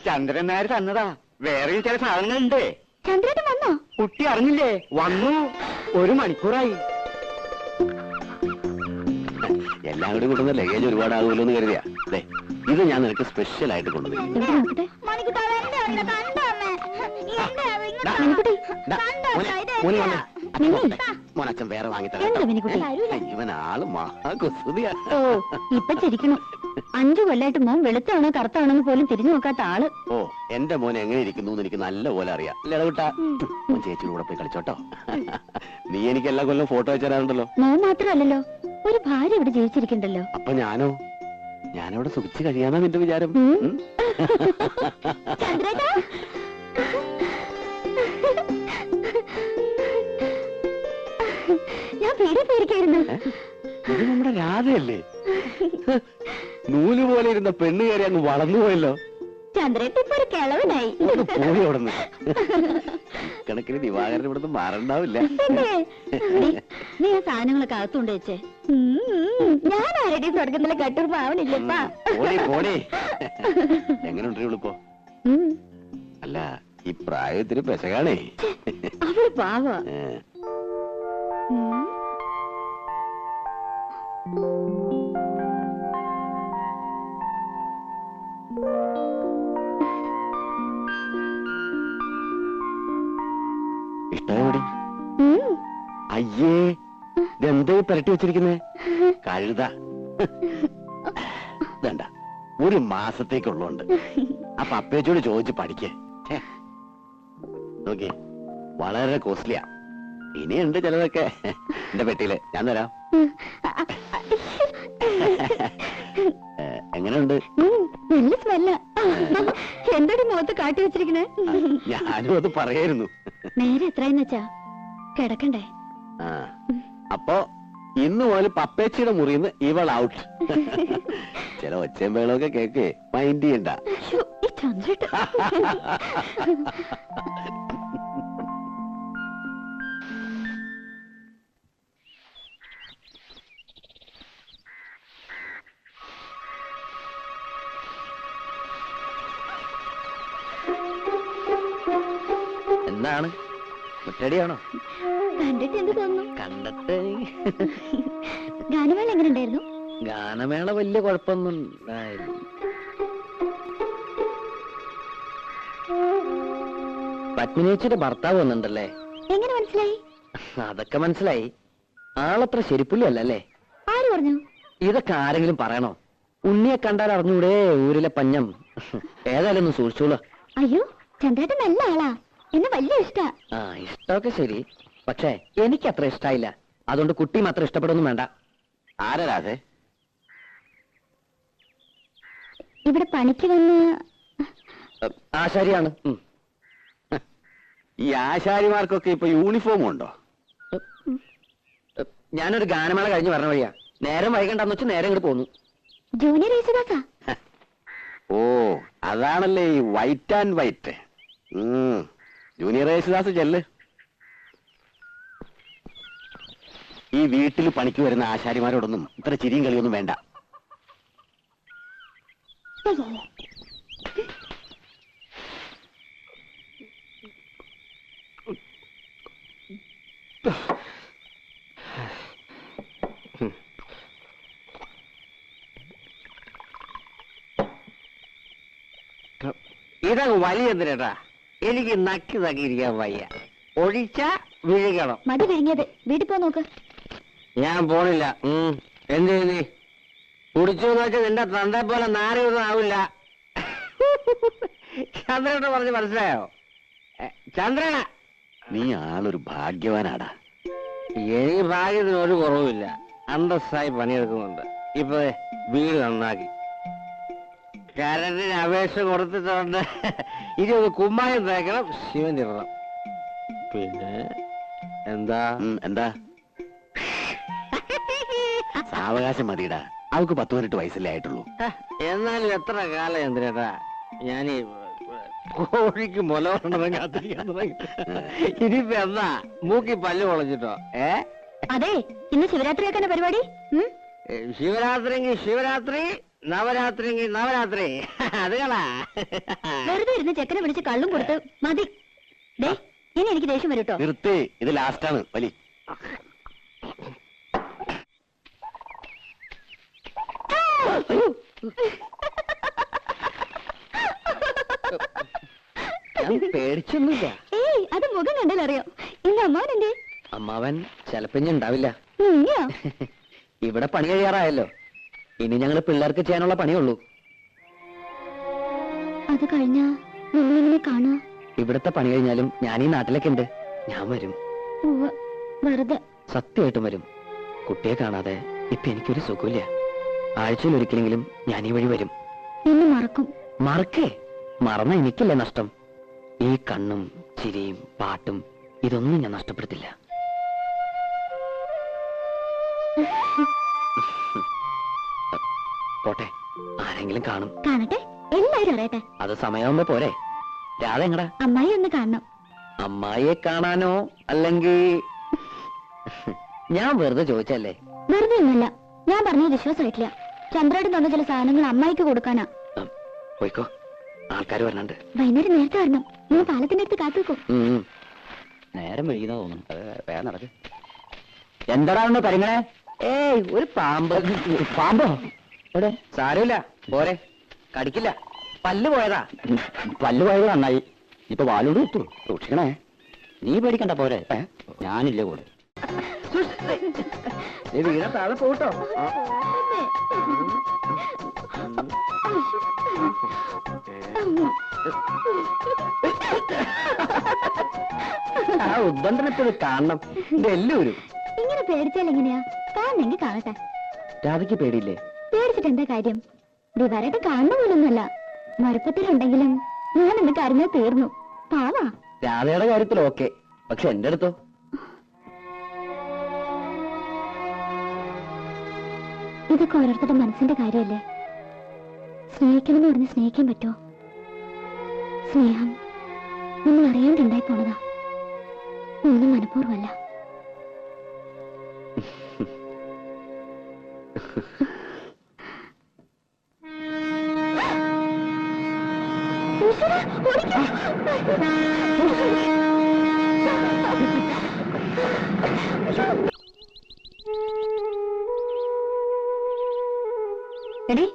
ചന്ദ്രൻ നായർ തന്നതാ. വേറെയും ചില സാധനങ്ങളുണ്ട്. ചന്ദ്രേട്ടൻ വന്നോ? കുട്ടി അറിഞ്ഞില്ലേ? വന്നു. 1 മണിക്കൂറായി. എല്ലാം കൂടി കൊണ്ടുവന്ന ലഗേജ് ഒരുപാടാകുമല്ലോ എന്ന് കരുതിയാ. ഇത് ഞാൻ നിനക്ക് സ്പെഷ്യൽ ആയിട്ട് കൊണ്ടുവന്നു. മോനച്ഛൻ വേറെ വാങ്ങിത്തരാം. ഇവനാള് മഹാകുസൃതിയാ. ഓ ഇപ്പൊ ചിരിക്കണം. 5 കൊല്ലായിട്ട് മോൻ വെളുത്താണോ കറുത്താണോന്ന് പോലും തിരിഞ്ഞു നോക്കാത്ത ആള്. ഓ എന്റെ മോൻ എങ്ങനെ ഇരിക്കുന്നു എനിക്ക് നല്ല പോലെ അറിയാം. ലടവിട്ടാ മോൻ ചേച്ചിയുടെ കൂടെ പോയി കളിച്ചോട്ടോ. നീ എനിക്ക് എല്ലാ കൊല്ലം ഫോട്ടോ വെച്ചാലുണ്ടല്ലോ. മോൻ മാത്രമല്ലല്ലോ, ഒരു ഭാര്യ ഇവിടെ ജീവിച്ചിരിക്കണ്ടല്ലോ. അപ്പൊ ഞാനവിടെ സുഖിച്ച് കഴിയാനാ നിന്റെ വിചാരം? ചന്ദ്രേട്ടാ ഞാൻ പേടിക്കായിരുന്നു. ഇത് നമ്മുടെ രാധയല്ലേ? നൂല് പോലെ ഇരുന്ന പെണ്ണ് കയറി അങ്ങ് വളർന്നുപോയല്ലോ. ചന്ദ്രേട്ട ഇപ്പൊ ഒരു കിളവനായി. പോയി അവിടുന്ന്. കണക്കിന് ദിവാകരൻ ഇവിടുന്ന് മാറണ്ടാവില്ല. നീ ആ സാധനങ്ങളൊക്കെ അകത്തുകൊണ്ട് വെച്ചേ. ഞാൻ ആരുടെ സ്വർഗത്തിലെ കട്ടൂർ പാവനില്ലപ്പാ. എങ്ങനെയുണ്ടോ? അല്ല ഈ പ്രായത്തിന് പെശകാണേ. അവള് പാവ. ഇഷ്ടമായോടി? അയ്യേ ഇതെന്താ പെരട്ടി വെച്ചിരിക്കുന്നേ? കഴുത. വേണ്ട, 1 മാസത്തേക്കുള്ളതുണ്ട്. അപ്പൊ അപ്പേച്ചോട് ചോദിച്ച് പഠിക്കേ. നോക്കി, വളരെ കോസ്റ്റ്ലിയാ. ഇനിയുണ്ട് ചിലതൊക്കെ എന്റെ പെട്ടിയില്. ഞാൻ തരാം. എങ്ങനെയുണ്ട്? നല്ല സ്മെല്ല. എന്താണ് മുഖത്ത് കാട്ടി വെച്ചിരിക്കണേ? ഞാനും അത് പറയായിരുന്നു. നേരെ എത്രയെന്ന് വെച്ചാ കിടക്കണ്ടേ? അപ്പൊ ഇന്ന് മുതൽ പപ്പേച്ചിയുടെ മുറിന്ന് ഇവൾ ഔട്ട്. ചില ഒച്ചയും വേളൊക്കെ കേക്ക് മൈൻഡ് ചെയ്യണ്ട. എന്താണ് മുറ്റടിയാണോ? കണ്ടിട്ട് എന്ത് തോന്നുന്നു? കണ്ടിട്ട് ഗാനമേള എങ്ങനെ ഉണ്ടായിരുന്നു? ഗാനമേള വലിയ കുഴപ്പമൊന്നും. പത്മിനിയുടെ ഭർത്താവ് വന്നിട്ടുണ്ടല്ലേ? എങ്ങനെ മനസ്സിലായി? അതൊക്കെ മനസ്സിലായി. ആളത്ര ശരിപ്പുള്ളി അല്ലല്ലേ? ആര് പറഞ്ഞു? ഇതൊക്കെ ആരെങ്കിലും പറയണോ? ഉണ്ണിയെ കണ്ടാൽ അറിഞ്ഞൂടെ ഊരിലെ പഞ്ഞം. ഏതായാലും ഒന്ന് സൂക്ഷിച്ചോളൂ. അയ്യോ ചന്ദ്രേട്ടൻ നല്ല ആളാ, എന്നെ വലിയ ഇഷ്ടാ. ഇഷ്ടമൊക്കെ ശരി, പക്ഷേ എനിക്ക് അത്ര ഇഷ്ടായില്ല. അതുകൊണ്ട് കുട്ടിയും അത്ര ഇഷ്ടപ്പെടുന്നു വേണ്ട. ആരാ അതെ? ഇവിടെ പണിക്ക് വന്ന് ആശാരിയാണ്. ഈ ആശാരിമാർക്കൊക്കെ ഇപ്പൊ യൂണിഫോം ഉണ്ടോ? ഞാനൊരു ഗാനമേള കഴിഞ്ഞ് പറഞ്ഞ വഴിയാ. നേരം വൈകണ്ടെന്ന് വെച്ച് നേരം ഇങ്ങോട്ട് പോന്നു. ജൂനിയർ യേശുദാസാ? ഓ അതാണല്ലേ ഈ white and white. Junior Yesudas ചെല്ല്. ഈ വീട്ടിൽ പണിക്ക് വരുന്ന ആശാരിമാരോടൊന്നും ഇത്ര ചിരിയും കളിയൊന്നും വേണ്ട. ഇതങ്ങ് വലിയ എന്തിനാ? എനിക്ക് നക്കി തക്കിയിരിക്കാൻ വയ്യ. ഒഴിച്ച വിഴുകണം. മതി വിഴുങ്ങിയത്. വീട്ടിൽ പോ നോക്ക്. ഞാൻ പോണില്ല. എന്ത് നീ കുടിച്ചു വെച്ചാൽ നിന്റെ തന്തെ പോലെ നാരൊന്നും ആവില്ല. ചന്ദ്രനോട് പറഞ്ഞ് മനസ്സിലായോ? ചന്ദ്രന, നീ ആളൊരു ഭാഗ്യവാനാടാ. എനിക്ക് ഭാഗ്യത്തിന് ഒരു കുറവുമില്ല. അന്തസ്സായി പണിയെടുക്കുന്നുണ്ട്. ഇപ്പൊ വീട് നന്നാക്കി കരണ്ടിന് അപേക്ഷ കൊടുത്തിട്ടുണ്ട്. ഇനി ഒന്ന് കുമ്മായം തേക്കണം, ശിവൻ ഇടണം. പിന്നെ എന്താ സാവകാശം മതിയിടാ. അവക്ക് 10-18 വയസ്സല്ലേ ആയിട്ടുള്ളൂ. എന്നാലും എത്ര കാലം എന്തിനാ ഞാനീ കോഴിക്ക് മുല കൊണ്ടതും കാത്തിരിക്കാൻ തുടങ്ങി. ഇനിയിപ്പോ എന്താ മൂക്കി പല്ല് പൊളച്ചിട്ടോ? അതെ, ഇന്ന് ശിവരാത്രി ആക്കാന പരിപാടി. ശിവരാത്രിയെങ്കിൽ ശിവരാത്രി, നവരാത്രി നവരാത്രി അത് കളാ. വെറുതെ ഇരുന്ന് ചെക്കനെ വിളിച്ച് കള്ളും കൊടുത്ത് മതി. ദേ ഇനി എനിക്ക് ദേഷ്യം വരും കേട്ടോ. നിർത്തി, ഇത് ലാസ്റ്റാണ് വലി. ഞാൻ പേടിച്ചൊന്നുമില്ല. ഏയ് അത് മുഖം കണ്ടാലറിയാം. ഇന്ന് അമ്മാവനെന്തേ? അമ്മാവൻ ചിലപ്പോ ഇനി ഉണ്ടാവില്ല. നീയോ? ഇവിടെ പണി കഴിയാറായല്ലോ. ഇനി ഞങ്ങള് പിള്ളേർക്ക് ചെയ്യാനുള്ള പണിയുള്ളൂ. അത് കഴിഞ്ഞാ നിങ്ങളെങ്ങനെ കാണാ? ഇവിടുത്തെ പണി കഴിഞ്ഞാലും ഞാൻ ഈ നാട്ടിലൊക്കെ ഉണ്ട്. ഞാൻ വരും, ഉവ്വ്, വെറുതെ. സത്യമായിട്ടും വരും. കുട്ടിയെ കാണാതെ ഇപ്പൊ എനിക്കൊരു സുഖമില്ല. ആഴ്ചയിൽ ഒരിക്കലെങ്കിലും ഞാൻ ഈ വഴി വരും. എന്നെ മറക്കും. മറക്കേ? മറന്ന എനിക്കല്ലേ നഷ്ടം. ഈ കണ്ണും ചിരിയും പാട്ടും ഇതൊന്നും ഞാൻ നഷ്ടപ്പെടുത്തില്ല. പോട്ടെ, ആരെങ്കിലും കാണും. കാണട്ടെ, എല്ലാരും അറിയട്ടെ. അത് സമയമാകുമ്പോ പോരെ. രാധ എങ്ങടാ? അമ്മായി ഒന്ന് കാണണം. അമ്മായിയെ കാണാനോ? അല്ലെങ്കിൽ ഞാൻ വെറുതെ ചോദിച്ചല്ലേ. വെറുതെ ഒന്നുമല്ല, ഞാൻ പറഞ്ഞത് വിശ്വാസമായിട്ടില്ല. ചന്ദ്രേട്ടൻ തന്ന ചില സാധനങ്ങൾ അമ്മായിക്ക് കൊടുക്കാനാ. പോയിക്കോ, ആൾക്കാർ വരണുണ്ട്. വൈകുന്നേരം നേരത്തെ വരണം. നീ പാലത്തിന്റെ അടുത്ത് കാത്തുവെക്കും. നേരം വൈകുന്ന തോന്നുന്നു. വേഗം നടക്ക്. എന്താടാ പരിങ്ങളെ? ഏയ്, ഒരു പാമ്പ്. പാമ്പോ? എവിടെ? സാരമില്ല, പോരെ, കടിക്കില്ല. പല്ല് പോയതാ. പല്ല് പോയത് നന്നായി. ഇപ്പൊ വാലോട് കിട്ടു. സൂക്ഷിക്കണേ. നീ പേടിക്കണ്ട, പോരെ. ഞാനില്ലേ കൂടെ. വീണ താഴെ പോട്ടോ. ആ ഉദ്ബന്ധനത്തിൽ കാണണം. ഇത് എല്ലാവരും ഇങ്ങനെ പേടിച്ചാൽ എങ്ങനെയാ? കാണണമെങ്കിൽ കാണട്ടെ. രാധയ്ക്ക് പേടിയില്ലേ? പേടിച്ചിട്ട് എന്താ കാര്യം? ദിവാരായിട്ട് കാണുന്ന പോലൊന്നുമല്ല. മറുപ്പത്തിലുണ്ടെങ്കിലും ഞാൻ ഇന്ന് കരഞ്ഞാൽ തീർന്നു. പാവാ. രാധയുടെ കാര്യത്തിൽ ഓക്കെ, പക്ഷെ എന്റെ അടുത്തോ? ഇതൊക്കെ ഓരോരുത്തരുടെ മനസ്സിന്റെ കാര്യമല്ലേ. സ്നേഹിക്കണമെന്ന് പറഞ്ഞ് സ്നേഹിക്കാൻ പറ്റുമോ? സ്നേഹം നമ്മൾ അറിയാണ്ടുണ്ടായി പോണതാ. ഒന്നും മനഃപൂർവ്വമല്ല. എടി,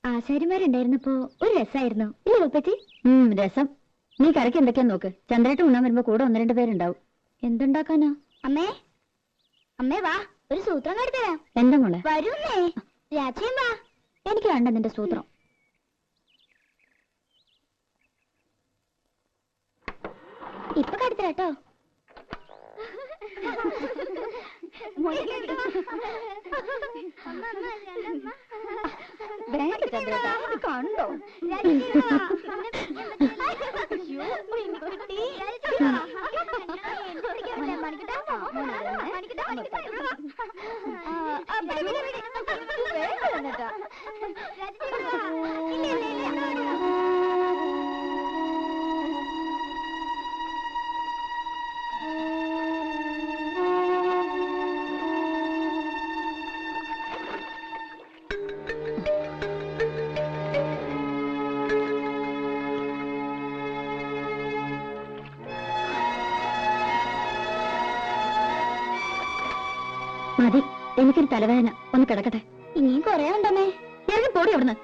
ആശാരിമാരുണ്ടായിരുന്നപ്പോ ഒരു രസമായിരുന്നു ഇല്ലേ ഉപ്പച്ചി? രസം. നീ കറിക്ക് എന്തൊക്കെയാ നോക്ക്. ചന്ദ്രേട്ടൻ ഉണ്ണാൻ വരുമ്പോ കൂടെ 1-2 പേരുണ്ടാവും. എന്തുണ്ടാക്കാനാ? അമ്മേ, അമ്മേ വാ, ഒരു സൂത്രം കാട്ടിത്തരാം. എന്താ മോളെ? വരൂന്നേ. രാജ്യം വാ. എനിക്ക് വേണ്ട നിന്റെ സൂത്രം. ഇപ്പൊ കാട്ടിത്തരാട്ടോ. കണ്ടോ? മതി, എനിക്കൊരു തലവേദന. ഒന്ന് കിടക്കട്ടെ. ഇനിയും കൊറേ ഉണ്ടമ്മേ. ഇറങ്ങി പോടി അവിടുന്ന്.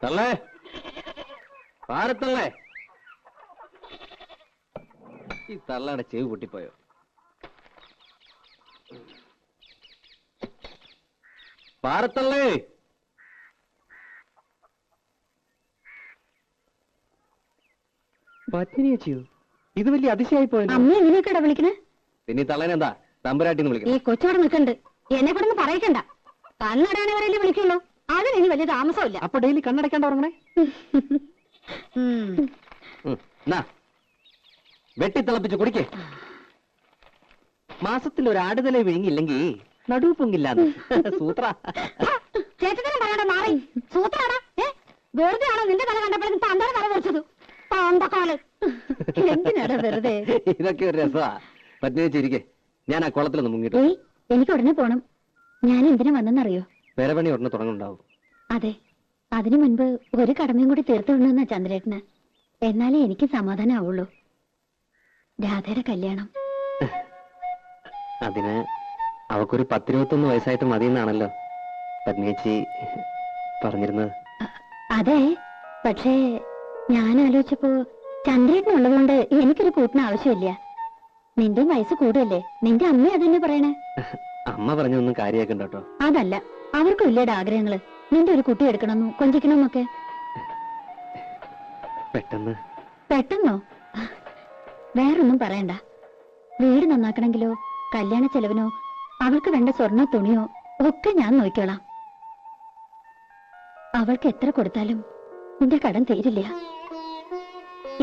തള്ളേ, പാരത്തള്ളേ. ഈ തള്ളയുടെ ചെവി പൊട്ടിപ്പോയോ? പാരത്തള്ളേ. പത്മിനിയോ? ഇത് വലിയ അതിശയായി പോയല്ലോ. അമ്മ എങ്ങനെയൊക്കെയാ വിളിക്കണേ? പിന്നെ ഈ തള്ളേനെന്താ തമ്പുരാട്ടിന്ന് ഈ വിളിക്കണം? കൊച്ചോടെ നിൽക്കണ്ട്. എന്നെ കൂടെ ഒന്ന് പറയിക്കണ്ട. കണ്ണടയാണവരല്ലേ വിളിക്കുള്ളൂ. അതിന് ഇനി വലിയ താമസമില്ല. അപ്പൊ ഡെയിലി കണ്ണടയ്ക്കാണ്ട് ഉറങ്ങണേ. വെട്ടിത്തിളപ്പിച്ച് കുടിക്കേ. മാസത്തിൽ ഒരു ആടുതല വിഴുങ്ങില്ലെങ്കിൽ നടുവ് പൊങ്ങില്ലാന്ന് സൂത്ര. ചേട്ടനും പറയണ്ട, മാറി. സൂത്രാടാ. വെറുതെ ആണോ നിന്റെ തല കണ്ടപ്പോഴും തന്റെ തല പൊളിച്ചത്? പാണ്ടക്കാല്. എന്തിനാടാ വെറുതെ? ഇതൊക്കെ ഒരു രസമാ. പത്നിച്ചിരിക്കെ, ഞാൻ ആ കുളത്തിലൊന്ന് മുങ്ങിട്ടു. ഏയ്, എനിക്ക് ഉടനെ പോണം. ഞാൻ എന്തിനാ വന്നെന്നറിയോ? വേറെ പണി ഉടനെ തുടങ്ങുന്നുണ്ടാവും. അതെ, അതിനു മുൻപ് ഒരു കടമയും കൂടി തീർത്തു വിടണമെന്നാ ചന്ദ്രേട്ടന്. എന്നാലേ എനിക്ക് സമാധാനാവുള്ളൂ. രാധയുടെ കല്യാണം. അതിന് അവക്കൊരു 10-21 വയസ്സായിട്ട് മതിയെന്നാണല്ലോ പത്നിയേച്ചി പറഞ്ഞിരുന്നത്. അതെ, പക്ഷേ ഞാൻ ആലോചിച്ചപ്പോ ചന്ദ്രേട്ടനുള്ളതുകൊണ്ട് എനിക്കൊരു കൂട്ടിന് ആവശ്യമില്ല. നിന്റെ വയസ്സ് കൂടുതല്ലേ, നിന്റെ അമ്മ അതന്നെ പറയണേ. അമ്മ പറഞ്ഞൊന്നും കാര്യമാക്കണ്ട കേട്ടോ. അതല്ല, അവർക്കും ഇല്ലേടെ ആഗ്രഹങ്ങള്, നിന്റെ ഒരു കുട്ടി എടുക്കണമെന്നും കൊഞ്ചിക്കണമെന്നൊക്കെ. പെട്ടെന്നോ? വേറൊന്നും പറയണ്ട. വീട് നന്നാക്കണമെങ്കിലോ കല്യാണ ചെലവിനോ അവൾക്ക് വേണ്ട സ്വർണ്ണ തുണിയോ ഒക്കെ ഞാൻ നോക്കിക്കോളാം. അവൾക്ക് എത്ര കൊടുത്താലും നിന്റെ കടം തീരില്ല.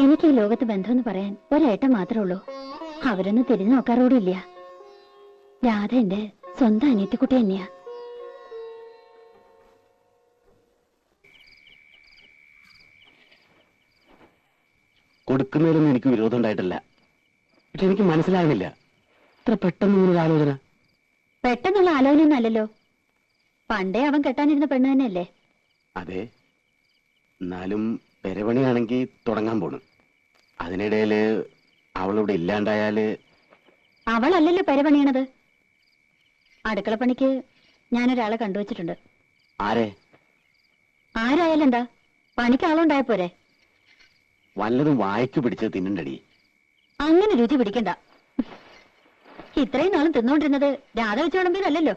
എനിക്ക് ഈ ലോകത്ത് ബന്ധമെന്ന് പറയാൻ ഒരേട്ടം മാത്രമേ ഉള്ളൂ. അവരൊന്നും തിരിഞ്ഞു നോക്കാറോടില്ല. രാധ എന്റെ സ്വന്തം അനിയത്തിക്കുട്ടി തന്നെയാ. കൊടുക്കുന്നതിലൊന്നും എനിക്ക് വിരോധം ഉണ്ടായിട്ടില്ല. പക്ഷെ എനിക്ക് മനസ്സിലാകുന്നില്ല, ഇത്ര പെട്ടെന്ന് ഇങ്ങനൊരു ആലോചന. പെട്ടെന്നുള്ള ആലോചനയൊന്നും അല്ലല്ലോ. പണ്ടേ അവൻ കെട്ടാനിരുന്ന പെണ്ണ് തന്നെയല്ലേ? അതെ, എന്നാലും പെരപണിയാണെങ്കിൽ തുടങ്ങാൻ പോണു. അതിനിടയില് അവളിവിടെ ഇല്ലാണ്ടായാല്. അവളല്ലല്ലോ പെരപണിയണത്. അടുക്കളപ്പണിക്ക് ഞാനൊരാളെ കണ്ടുവച്ചിട്ടുണ്ട്. ആരെ? ആരായാലും എന്താ, പണിക്ക് ആളുണ്ടായ പോരെ? വല്ലതും വായിച്ചു പിടിച്ചത് തിന്നണ്ടടി. അങ്ങനെ രുചി പിടിക്കണ്ട. ഇത്രയും നാളും തിന്നോണ്ടിരുന്നത് രാധ വെച്ച് വിളമ്പിയതല്ലല്ലോ.